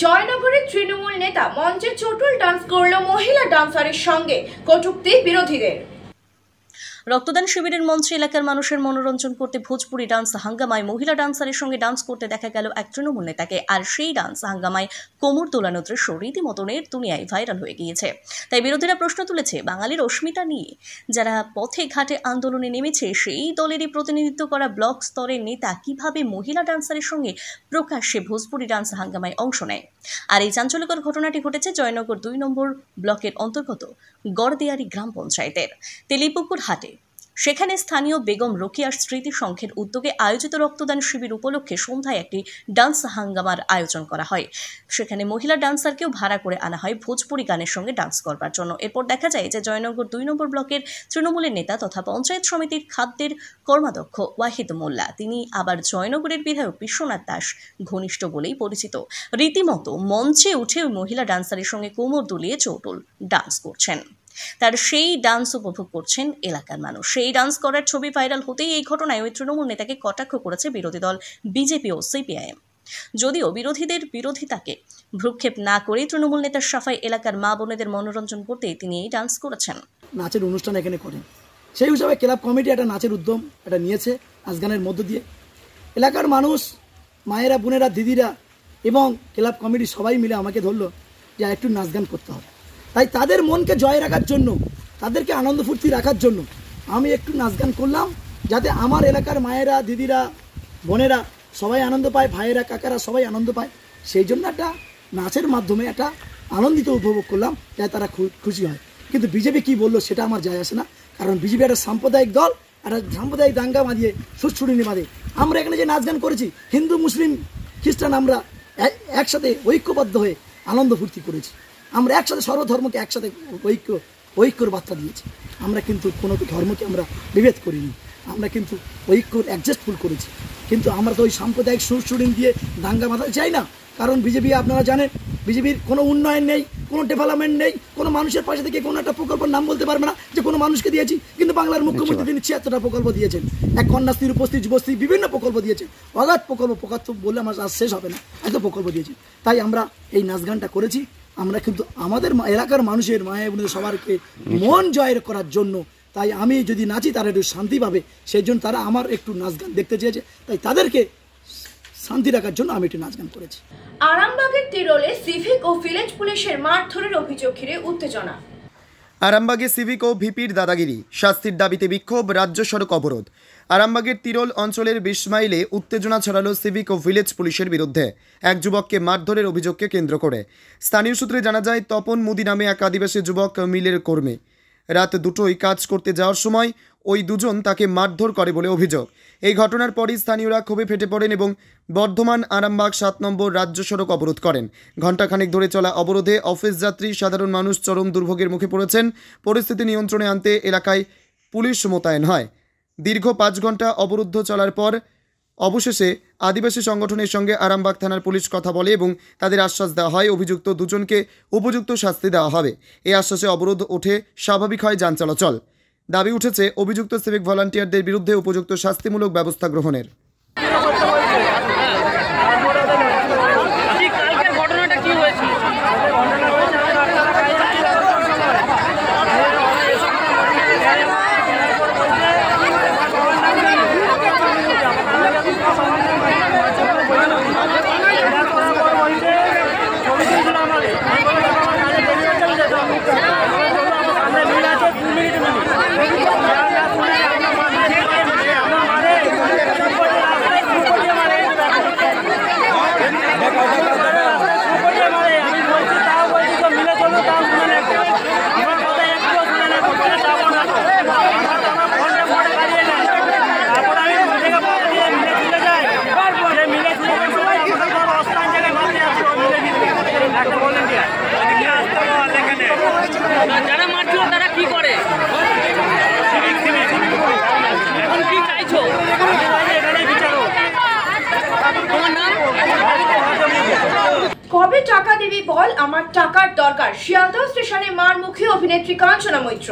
জয়নগরের তৃণমূল নেতা মঞ্চে চটুল ডান্স করল মহিলা ডান্সারের সঙ্গে, কটূক্তি বিরোধীদের। রক্তদান শিবিরের মঞ্চে এলাকার মানুষের মনোরঞ্জন করতে ভোজপুরি ডান্স হাঙ্গামায় মহিলা ডান্সারের সঙ্গে ডান্স করতে দেখা গেল এক তৃণমূল নেতাকে। আর সেই ডান্স হাঙ্গামায় কোমর দোলানো দৃশ্য রীতিমতনের দুনিয়ায় ভাইরাল হয়ে গিয়েছে। তাই বিরোধীরা প্রশ্ন তুলেছে, বাঙালির অস্মিতা নিয়ে যারা পথে ঘাটে আন্দোলনে নেমেছে সেই দলেরই প্রতিনিধিত্ব করা ব্লক স্তরের নেতা কিভাবে মহিলা ডান্সারের সঙ্গে প্রকাশ্যে ভোজপুরি ডান্স হাঙ্গামায় অংশ নেয়। আর এই চাঞ্চল্যকর ঘটনাটি ঘটেছে জয়নগর ২ নম্বর ব্লকের অন্তর্গত গড়দেয়ারি গ্রাম পঞ্চায়েতের তেলিপুকুর হাটে। সেখানে স্থানীয় বেগম রোকেয়ার স্মৃতি সংঘের উদ্যোগে আয়োজিত রক্তদান শিবির উপলক্ষে সন্ধ্যায় একটি ডান্স হাঙ্গামার আয়োজন করা হয়। সেখানে মহিলা ডান্সারকেও ভাড়া করে আনা হয় ভোজপুরি গানের সঙ্গে ডান্স করবার জন্য। এরপর দেখা যায় যে জয়নগর ২ নম্বর ব্লকের তৃণমূলের নেতা তথা পঞ্চায়েত সমিতির খাদ্যের কর্মাধ্যক্ষ ওয়াহিদ মোল্লা, তিনি আবার জয়নগরের বিধায়ক বিশ্বনাথ দাস ঘনিষ্ঠ বলেই পরিচিত, রীতিমতো মঞ্চে উঠে ওই মহিলা ডান্সারের সঙ্গে কোমর দুলিয়ে চটুল ডান্স করছেন। তার সেই ডান্স উপভোগ করছেন এলাকার মানুষ। সেই ডান্স করার ছবি ভাইরাল হতেই এই ঘটনায় ওই তৃণমূল নেতাকে কটাক্ষ করেছে বিরোধী দল বিজেপি ও সিপিআইএম। যদিও বিরোধীদের বিরোধিতাকে ভ্রুক্ষেপ না করে তৃণমূল নেতার সাফাই এলাকার মা বোনেদের মনোরঞ্জন করতে তিনি এই ডান্স করেছেন। নাচের অনুষ্ঠান এখানে করেন, সেই হিসাবে ক্লাব কমিটি একটা নাচের উদ্যম এটা নিয়েছে নাচ গানের মধ্য দিয়ে। এলাকার মানুষ, মায়েরা, বোনেরা, দিদিরা এবং ক্লাব কমিটি সবাই মিলে আমাকে ধরলো যে একটু নাচ গান করতে হবে। তাই তাদের মনকে জয় রাখার জন্য, তাদেরকে আনন্দ ফুর্তি রাখার জন্য আমি একটু নাচ গান করলাম, যাতে আমার এলাকার মায়েরা, দিদিরা, বোনেরা সবাই আনন্দ পায়, ভাইয়েরা, কাকারা সবাই আনন্দ পায়। সেই জন্য একটা নাচের মাধ্যমে একটা আনন্দিত উপভোগ করলাম, যাতে তারা খুশি হয়। কিন্তু বিজেপি কি বললো সেটা আমার যায় আসে না, কারণ বিজেপি একটা সাম্প্রদায়িক দল, একটা সাম্প্রদায়িক দাঙ্গা বাঁধিয়ে সুচ্ছুড়িনি বাঁধে। আমরা এখানে যে নাচ গান করেছি, হিন্দু, মুসলিম, খ্রিস্টান আমরা একসাথে ঐক্যবদ্ধ হয়ে আনন্দ ফুর্তি করেছি। আমরা একসাথে সর্বধর্মকে একসাথে ঐক্যর বার্তা দিয়েছি। আমরা কিন্তু কোনো ধর্মকে আমরা বিভেদ করিনি, আমরা কিন্তু ঐক্যর অ্যাডজাস্টফুল করেছি। কিন্তু আমরা তো ওই সাম্প্রদায়িক সুরসুরিন দিয়ে দাঙ্গা বাঁধাতে চাই না, কারণ বিজেপি আপনারা জানেন বিজেপির কোনো উন্নয়ন নেই, কোনো ডেভেলপমেন্ট নেই, কোনো মানুষের পাশে থেকে কোনো একটা প্রকল্পের নাম বলতে পারবে না যে কোনো মানুষকে দিয়েছি। কিন্তু বাংলার মুখ্যমন্ত্রী তিনি ৭৬টা প্রকল্প দিয়েছেন, এক কন্যাশ্রী, রূপশ্রী, যুবশ্রী, বিভিন্ন প্রকল্প দিয়েছেন। অগাধ প্রকল্প বললে আমার আজ শেষ হবে না, এত প্রকল্প দিয়েছি। তাই আমরা এই নাচ গানটা করেছি। আমরা কিন্তু আমাদের এলাকার মানুষের, মায়ের বোনদের সবারকে মন জয় করার জন্য। তাই আমি যদি নাচি তারা একটু শান্তি পাবে, সেই জন্য তারা আমার একটু নাচ গান দেখতে চেয়েছে, তাই তাদেরকে শান্তি রাখার জন্য আমি একটু নাচ গান করেছি। আরামবাগের তিরোলে সিভিক ও ভিলেজ পুলিশের মারধরের অভিযোগ ঘিরে উত্তেজনা। আরামবাগে সিভিক ও ভিপির দাদাগিরি, শাস্তির দাবিতে বিক্ষোভ, রাজ্য সড়ক অবরোধ। আরামবাগের তিরোল অঞ্চলের ২০ মাইলে উত্তেজনা ছড়ালো সিভিক ও ভিলেজ পুলিশের বিরুদ্ধে এক যুবককে মারধরের অভিযোগকে কেন্দ্র করে। স্থানীয় সূত্রে জানা যায়, তপন মুদি নামে এক আদিবাসী যুবক মিলের কর্মী রাত ২টোয় কাজ করতে যাওয়ার সময় ওই দুজন তাকে মারধর করে বলে অভিযোগ। এই ঘটনার পরই স্থানীয়রা ক্ষোভে ফেটে পড়েন এবং বর্ধমান আরামবাগ ৭ নম্বর রাজ্য সড়ক অবরোধ করেন। ঘণ্টাখানেক ধরে চলা অবরোধে অফিস যাত্রী, সাধারণ মানুষ চরম দুর্ভোগের মুখে পড়েছেন। পরিস্থিতি নিয়ন্ত্রণে আনতে এলাকায় পুলিশ মোতায়েন হয়। দীর্ঘ ৫ ঘন্টা অবরুদ্ধ চলার পর অবশেষে আদিবাসী সংগঠনের সঙ্গে আরামবাগ থানার পুলিশ কথা বলে এবং তাদের আশ্বাস দেওয়া হয় অভিযুক্ত দুজনকে উপযুক্ত শাস্তি দেওয়া হবে। এই আশ্বাসে অবরোধ ওঠে, স্বাভাবিক হয় যান চলাচল। দাবি উঠেছে অভিযুক্ত সিভিক ভলান্টিয়ারদের বিরুদ্ধে উপযুক্ত শাস্তিমূলক ব্যবস্থা গ্রহণের। যারা মারছিল তারা কি করে? এখন কি চাইছো? তোমার নাম? কবে টাকা দিবি বল, আমার টাকার দরকার। শিয়ালদহ স্টেশনে মারমুখী অভিনেত্রী কাঞ্চনা মৈত্র।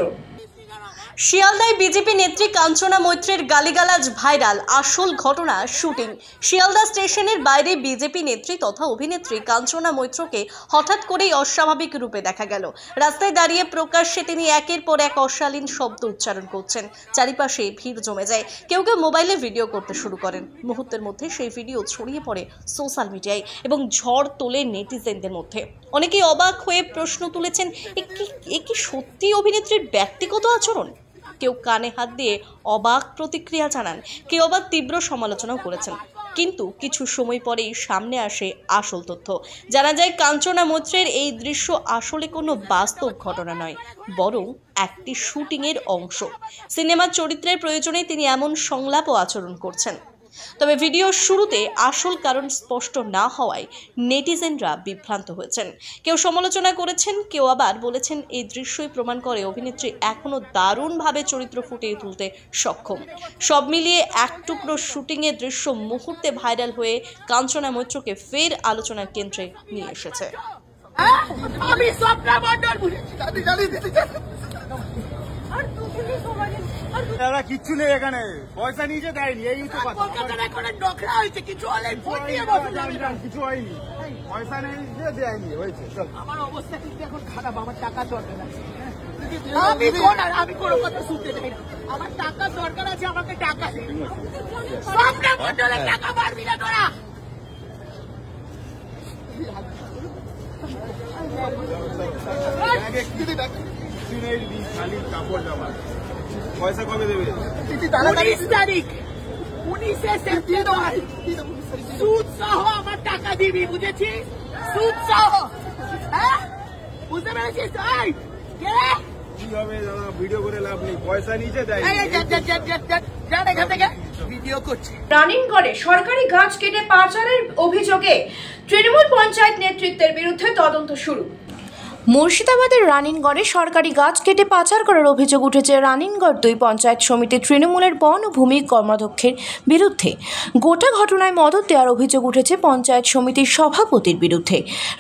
শিয়ালদায় বিজেপি নেত্রী কাঞ্চনা মৈত্রের গালিগালাজ ভাইরাল, আসল ঘটনা শুটিং। শিয়ালদা স্টেশনের বাইরে বিজেপি নেত্রী তথা অভিনেত্রী কাঞ্চনা মৈত্রকে হঠাৎ করেই অস্বাভাবিক রূপে দেখা গেল। রাস্তায় দাঁড়িয়ে প্রকাশ্যে তিনি একের পর এক অশালীন শব্দ উচ্চারণ করছেন। চারিপাশে ভিড় জমে যায়, কেউ কেউ মোবাইলে ভিডিও করতে শুরু করেন। মুহূর্তের মধ্যে সেই ভিডিও ছড়িয়ে পড়ে সোশ্যাল মিডিয়ায় এবং ঝড় তোলে নেটিজেনদের মধ্যে। অনেকেই অবাক হয়ে প্রশ্ন তুলেছেন, এ কি সত্যি অভিনেত্রীর ব্যক্তিগত আচরণ? কেউ কানে হাত দিয়ে অবাক প্রতিক্রিয়া জানান, কেউ আবার তীব্র সমালোচনাও করেছেন। কিন্তু কিছু সময় পরেই সামনে আসে আসল তথ্য। জানা যায় কাঞ্চনা মৈত্রের এই দৃশ্য আসলে কোনো বাস্তব ঘটনা নয়, বরং একটি শুটিংয়ের অংশ। সিনেমার চরিত্রের প্রয়োজনে তিনি এমন সংলাপ ও আচরণ করছেন। তবে ভিডিওর শুরুতে আসল কারণ স্পষ্ট না হওয়ায় নেটিজেনরা বিভ্রান্ত হয়েছেন। কেউ সমালোচনা করেছেন, কেউ আবার বলেছেন এই দৃশ্যই প্রমাণ করে অভিনেত্রী এখনও দারুণভাবে চরিত্র ফুটিয়ে তুলতে সক্ষম। সব মিলিয়ে এক টুকরো শুটিংয়ের দৃশ্য মুহূর্তে ভাইরাল হয়ে কাঞ্চনা মৈত্রকে ফের আলোচনার কেন্দ্রে নিয়ে এসেছে। আমি স্বপ্না মণ্ডল দাদা কিচ্ছু নেই এখানে, পয়সা নিচে দেয়নি, এই তো কথা। নোংরা হয়েছে, কিছু হলে কিছু হয়নি, পয়সা নেই দেয়নি, হয়েছে। আমার অবস্থা কিন্তু এখন খারাপ, আমার টাকা দরকার আছে। আমি কোনো কথা শুনতে চাই না, আমার টাকা দরকার আছে, আমাকে টাকা দে। স্বপ্না মণ্ডলের টাকা পারবি না তোরা। খালি কাপড় জামা, পয়সা কবে দেবে? 19 তারিখ, 19 সেপ্টেম্বর সুদ সহ আমার টাকা দিবি, বুঝেছিস? সুদ সহ, হ্যাঁ বুঝতে পেরেছিস? কি হবে দাদা, ভিডিও করে লাভ নেই, পয়সা নিচে দেয়। এখান থেকে ভিডিও করছে। রানিনগড়ে সরকারি গাছ কেটে পাচারের অভিযোগে তৃণমূল পঞ্চায়েত নেতৃত্বের বিরুদ্ধে তদন্ত শুরু। মুর্শিদাবাদের রানিনগড়ে সরকারি গাছ কেটে পাচার করার অভিযোগ উঠেছে রানিনগড় 2 পঞ্চায়েত সমিতির তৃণমূলের বন ও ভূমি কর্মাধ্যক্ষের বিরুদ্ধে। গোটা ঘটনায় মদত দেওয়ার অভিযোগ উঠেছে পঞ্চায়েত সমিতির সভাপতির বিরুদ্ধে।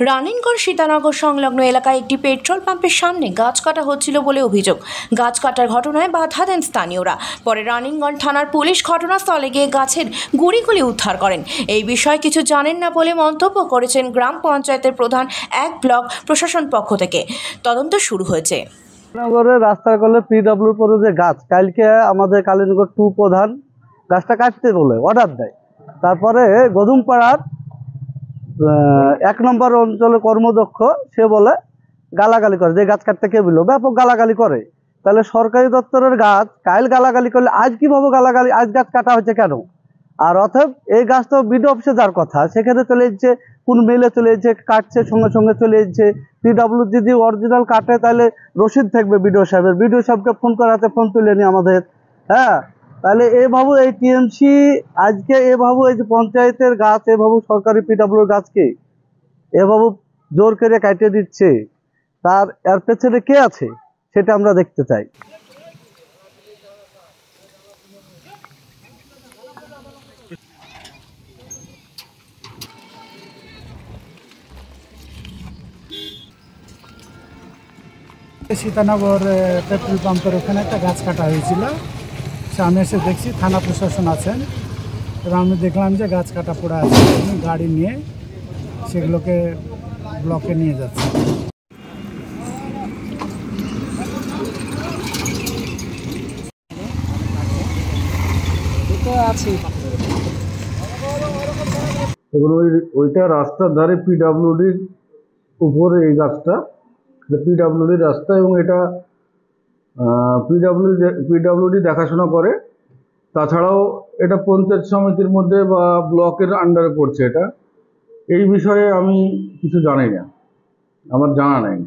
রানিনগড় সীতানগর সংলগ্ন এলাকায় একটি পেট্রোল পাম্পের সামনে গাছ কাটা হচ্ছিল বলে অভিযোগ। গাছ কাটার ঘটনায় বাধা দেন স্থানীয়রা। পরে রানিনগড় থানার পুলিশ ঘটনাস্থলে গিয়ে গাছের গুঁড়িগুলি উদ্ধার করেন। এই বিষয়ে কিছু জানেন না বলে মন্তব্য করেছেন গ্রাম পঞ্চায়েতের প্রধান। এক ব্লক প্রশাসন পক্ষ থেকে তদন্ত শুরু হয়েছে। রাস্তার কলে পিডব্লিউর পরে যে গাছ, কালকে আমাদের কালীনগর 2 প্রধান গাছটা কাটতে বলে অর্ডার দেয়। তারপরে গদুমপাড়ার 1 নম্বর অঞ্চলের কর্মদক্ষ সে বলে গালাগালি করে, যে গাছ কাটতে কে বললো, ব্যাপক গালাগালি করে। তাহলে সরকারি দপ্তরের গাছ কাল গালাগালি করলে আজ কিভাবে গালাগালি, আজ গাছ কাটা হচ্ছে কেন? আর অতএব এই গাছ তো বিডিও অফিসে যার কথা, সেখানে চলে যাচ্ছে, কোন মেলে চলে যাচ্ছে, কাটছে সঙ্গে সঙ্গে চলে যাচ্ছে। পিডব্লিউ যদি অরিজিনাল কাটে তাহলে রসিদ থাকবে বিডিও সাহেবের, বিডিও সাহেবকে ফোন করাতে ফোন তুলে নি আমাদের। হ্যাঁ, তাহলে এভাবে এই টিএমসি আজকে এভাবে এই যে পঞ্চায়েতের গাছ এভাবে সরকারি পিডব্লিউর গাছকে এভাবে জোর করে কাটে দিচ্ছে, তার এর পেছনে কে আছে সেটা আমরা দেখতে চাই। সীতানগর পেট্রোল পাম্পের ওখানে একটা গাছ কাটা হয়েছিল। আমি এসে দেখছি থানা প্রশাসন আছেন এবং আমি দেখলাম যে গাছ কাটা পড়ে আছে, আমি গাড়ি নিয়ে সেগুলোকে ব্লকে নিয়ে যাচ্ছি। এগুলো ওইটা রাস্তার ধারে পিডব্লিউডির উপরে এই গাছটা, পিডব্লিউডির রাস্তা, এবং এটা পিডব্লিউডি দেখাশোনা করে। তাছাড়াও এটা পঞ্চায়েত সমিতির মধ্যে বা ব্লকের আন্ডারে পড়ছে। এটা এই বিষয়ে আমি কিছু জানি না, আমার জানা নেই।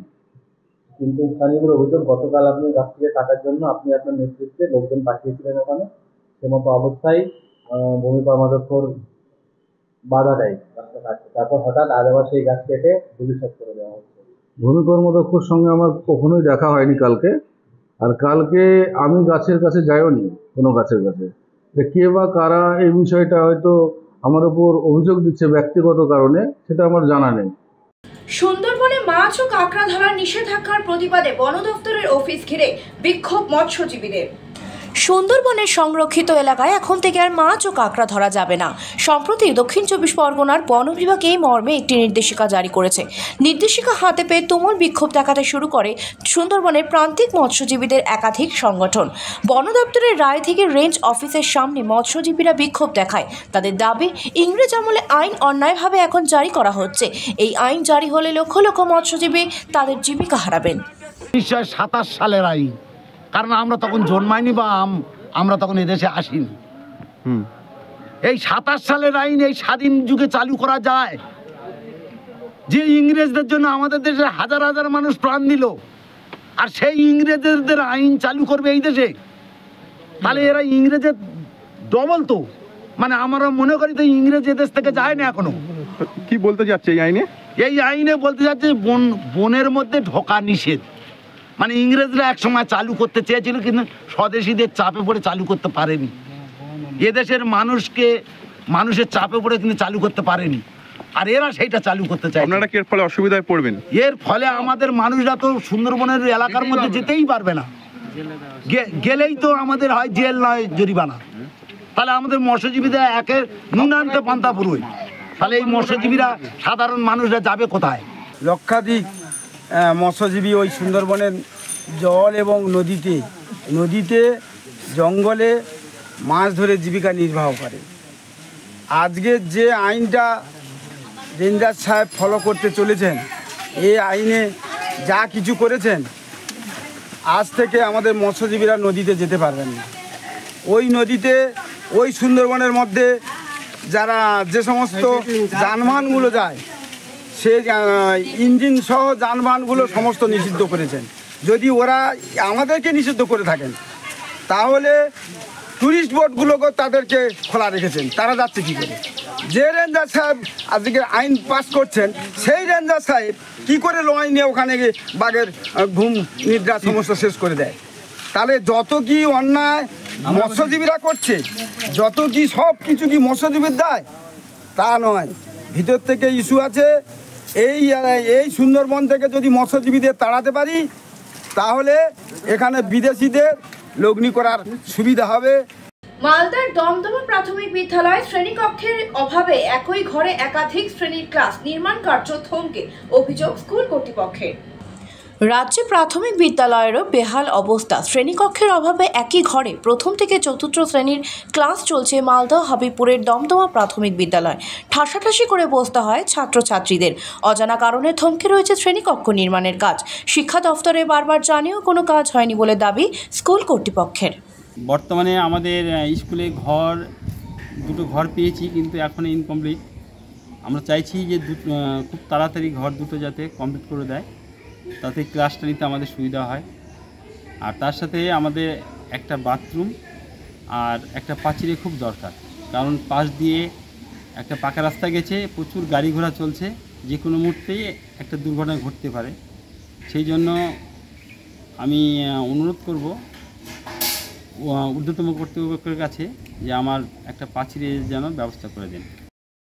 কিন্তু স্থানীয়দের অভিযোগ, গতকাল আপনি গাছটিকে কাটার জন্য আপনি আপনার নেতৃত্বে লোকজন পাঠিয়েছিলেন ওখানে, সে মতো অবস্থায় ভূমি কর্মাধ্যক্ষর বাধা দেয় গাছটা কাটতে, তারপর হঠাৎ আজ আবার সেই গাছ কেটে ভবিষ্যৎ করে দেওয়া হচ্ছে। ভূমি কর্মাধ্যক্ষর সঙ্গে আমার কখনোই দেখা হয়নি কালকে, আর কালকে আমি গাছের কাছে যাইওনি, কোনো গাছের কাছে। কে বা কারা এই বিষয়টা হয়তো আমার উপর অভিযোগ দিচ্ছে ব্যক্তিগত কারণে, সেটা আমার জানা নেই। সুন্দরবনে মাছ ও কাঁকড়া ধরার নিষেধাজ্ঞার প্রতিবাদে বন দফতরের অফিস ঘিরে বিক্ষোভ মৎস্যজীবীদের। সুন্দরবনের সংরক্ষিত এলাকায় এখন থেকে আর মাছ ও কাঁকড়া ধরা যাবে না। সম্প্রতি দক্ষিণ 24 পরগনার বন বিভাগ এই মর্মে একটি নির্দেশিকা জারি করেছে। নির্দেশিকা হাতে পেয়ে তুমুল বিক্ষোভ দেখাতে শুরু করে সুন্দরবনের প্রান্তিক মৎস্যজীবীদের একাধিক সংগঠন। বন দপ্তরের রায় থেকে রেঞ্জ অফিসের সামনে মৎস্যজীবীরা বিক্ষোভ দেখায়। তাদের দাবি, ইংরেজ আমলে আইন অন্যায়ভাবে এখন জারি করা হচ্ছে। এই আইন জারি হলে লক্ষ লক্ষ মৎস্যজীবী তাদের জীবিকা হারাবেন। 1927 সালের আইন, কারণ আমরা তখন জন্মাইনি বা আমরা তখন এদেশে আসিনি। এই 27 সালের আইন এই স্বাধীন যুগে চালু করা যায়? যে ইংরেজদের জন্য আমাদের দেশে হাজার হাজার মানুষ প্রাণ দিল, আর সেই ইংরেজদের আইন চালু করবে এই দেশে? তাহলে এরা ইংরেজের ডবল তো, মানে আমরা মনে করি তো ইংরেজ এদেশ থেকে যায় না এখনো। কি বলতে যাচ্ছে এই আইনে? এই আইনে বলতে যাচ্ছে বনের মধ্যে ঢোকা নিষেধ। মানে ইংরেজরা একসময় চালু করতে চেয়েছিল, কিন্তু স্বদেশীদের চাপে পড়ে চালু করতে পারেনি। এদেশের মানুষের চাপে পড়ে কিন্তু চালু করতে পারেনি, আর এরা সেইটা চালু করতে চায়। আপনারা কি এর ফলে অসুবিধায় পড়বেন? এর ফলে আমাদের মানুষরা তো সুন্দরবনের এলাকার মধ্যে যেতেই পারবে না। গেলেই তো আমাদের হয় জেল, নয় জরিমানা। তাহলে আমাদের মৎস্যজীবীদের একে নুন আনতে পান্তা পুরোই। তাহলে এই মৎস্যজীবীরা, সাধারণ মানুষরা যাবে কোথায়? লক্ষাধিক মৎস্যজীবী ওই সুন্দরবনের জল এবং নদীতে জঙ্গলে মাছ ধরে জীবিকা নির্বাহ করে। আজকে যে আইনটা রেঞ্জার সাহেব ফলো করতে চলেছেন, এই আইনে যা কিছু করেছেন, আজ থেকে আমাদের মৎস্যজীবীরা নদীতে যেতে পারবেন না। ওই নদীতে, ওই সুন্দরবনের মধ্যে যারা যে সমস্ত যানবাহনগুলো যায়, সে ইঞ্জিন সহ যানবাহনগুলো সমস্ত নিষিদ্ধ করেছেন। যদি ওরা আমাদেরকে নিষিদ্ধ করে থাকেন, তাহলে টুরিস্ট বোটগুলোকে তাদেরকে খোলা রেখেছেন। তারা যাচ্ছে কী করে? যে রেঞ্জার সাহেব আজকে আইন পাস করছেন, সেই রেঞ্জার সাহেব কী করে লড়াই নিয়ে ওখানে গিয়ে বাঘের ঘুম নিদ্রা সমস্ত শেষ করে দেয়? তাহলে যত কি অন্যায় মৎস্যজীবীরা করছে, যত কি সব কিছু কি মৎস্যজীবীর দায়? তা নয়, ভিতর থেকে ইস্যু আছে। এই সুন্দরবন থেকে যদি মৎস্যজীবীদের তাড়াতে পারি, তাহলে এখানে বিদেশিদের লগ্নি করার সুবিধা হবে। মালদার দমদমা প্রাথমিক বিদ্যালয় শ্রেণীকক্ষের অভাবে একই ঘরে একাধিক শ্রেণীর ক্লাস নির্মাণ কার্য থমকে, অভিযোগ স্কুল কর্তৃপক্ষের। রাজ্যে প্রাথমিক বিদ্যালয়েরও বেহাল অবস্থা। শ্রেণীকক্ষের অভাবে একই ঘরে প্রথম থেকে চতুর্থ শ্রেণীর ক্লাস চলছে মালদা হাবিবপুরের দমদমা প্রাথমিক বিদ্যালয়। ঠাসাঠাসি করে বসতে হয় ছাত্রছাত্রীদের। অজানা কারণে থমকে রয়েছে শ্রেণীকক্ষ নির্মাণের কাজ। শিক্ষা দফতরে বারবার জানিয়েও কোনো কাজ হয়নি বলে দাবি স্কুল কর্তৃপক্ষের। বর্তমানে আমাদের স্কুলে দুটো ঘর পেয়েছি, কিন্তু এখন ইনকমপ্লিট। আমরা চাইছি যে খুব তাড়াতাড়ি ঘর দুটো যাতে কমপ্লিট করে দেয়, তাতে ক্লাসটা নিতে আমাদের সুবিধা হয়। আর তার সাথে আমাদের একটা বাথরুম আর একটা পাঁচিলে খুব দরকার, কারণ পাশ দিয়ে একটা পাকা রাস্তা গেছে, প্রচুর গাড়ি ঘোড়া চলছে, যে কোনো মুহূর্তেই একটা দুর্ঘটনা ঘটতে পারে। সেই জন্য আমি অনুরোধ করব ঊর্ধ্বতম কর্তৃপক্ষের কাছে যে আমার একটা পাঁচিলের যেন ব্যবস্থা করে দেন।